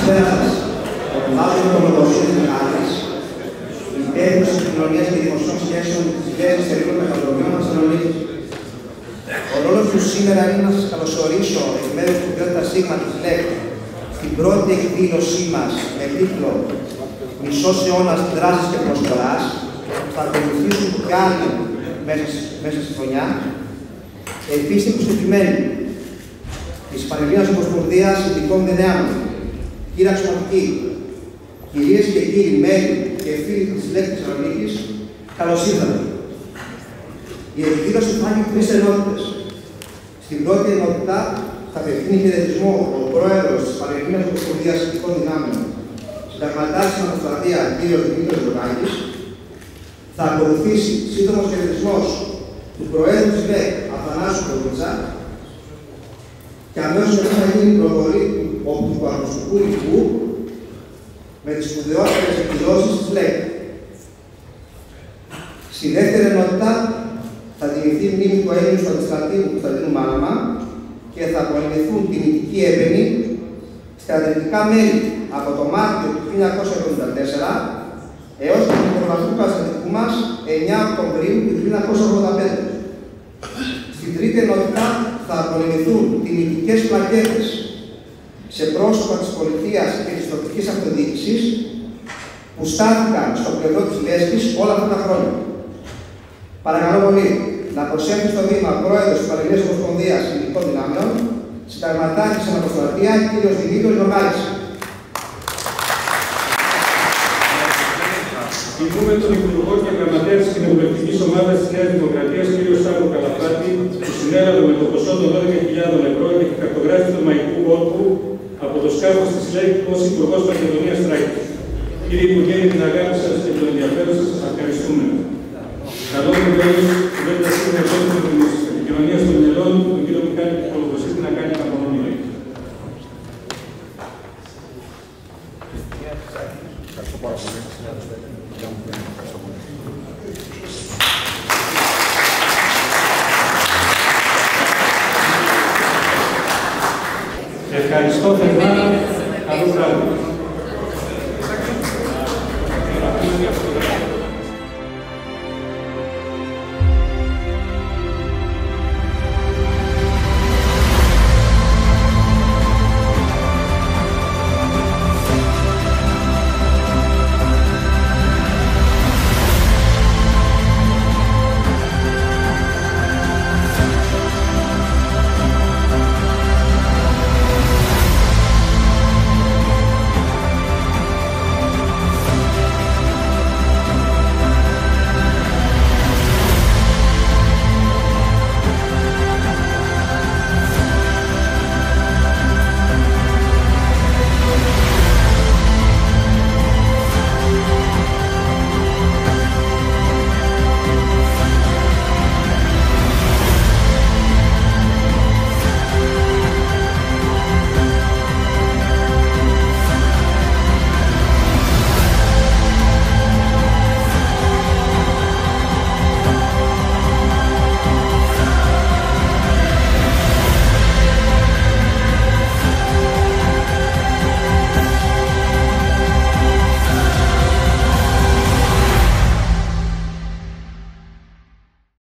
Καλησπέρα σας. Ονομάζομαι τον Λογοσύνη Μεγάλης, υπεύθυνος της κοινωνίας και δημοσίων σχέσεων της Κυβέρνησης Ελληνικών Μεγαλοδομιών Θεσσαλονίκης. Ο ρόλος μου σήμερα είναι να σας καλωσορίσω εκ μέρους του ΔΣ της ΛΕΚ στην πρώτη εκδήλωσή μας με τίτλο «Μισός αιώνας δράσης και προσφοράς», που θα ακολουθήσουν κι άλλοι μέσα στη χρονιά, επίσης προσκεκλημένοι της Πανελλήνιας Ομοσπονδίας Ειδικών Δυνάμεων, κύριοι αξιωματικοί, κυρίες και κύριοι μέλη και φίλοι της ΛΕΚ Θεσσαλονίκης, καλώς ήρθατε. Η εκδήλωση θα έχει τρεις ενότητες. Στην πρώτη ενότητα θα απευθύνει χαιρετισμό ο πρόεδρος της Πανελλήνιας Ομοσπονδίας Ειδικών Δυνάμεων, συνταγματάρχης στην Αποστρατεία, κ. Δημήτρης Ζωγάκης. Θα ακολουθήσει σύντομος χαιρετισμός του Προέδρου της ΛΕΚ, Αθανάσου Κοβίτσα, και αμέσως μετά θα γίνει προβολή του Αρχοσκοπού Υπουργού με τις σπουδαιότερες εκδηλώσεις της ΛΕΚ. Στη δεύτερη ενότητα θα τιμηθεί η μνήμη του Έλληνου του Αντιστρατήγου Κωνσταντίνου Μάλαμα και θα απονεμηθούν τιμητικοί έπαινοι στρατιωτικά μέλη από το Μάρτιο του 1974 έως τον υπογραφή του καταστατικού μας 9 Οκτωβρίου του 1985. Στην τρίτη ενότητα θα απονεμηθούν τιμητικές πλακέτες σε πρόσωπα της πολιτείας και της τοπικής αυτοδιοίκησης που στάθηκαν στο πλευρό της λέσχης όλα αυτά τα χρόνια. Παρακαλώ πολύ να προσέχει στο βήμα πρόεδρος της Πανελλήνιας Ομοσπονδίας Ειδικών Δυνάμεων, συνταγματάρχης στην Αποστρατεία, κ. Δημήτρης Ζωγάκης. Τιμούμε τον Υπουργό και Γραμματέα της Κοινοβουλευτικής Ομάδας της Νέας Δημοκρατίας, κ. Σάββο Καλαφάτη, που συνέλαβε με το ποσό των 12.000 ευρώ για την χαρτογράφηση του Μαϊκού Κόρπου από το σκάφος της ΛΕΚ ως Υπουργός Μακεδονίας Τράκης. Κύριε Υπουργέ, για την αγάπη σας και τον ενδιαφέρον σας, σας ευχαριστούμε. Καλό μου τέλος του ΔΣ της Επικοινωνίας των Μελών, τον κύριο Μιχάλη Κολοκοσίτη, να κάνει τα απονομία. Ευχαριστώ θερμά. Καλό βράδυ.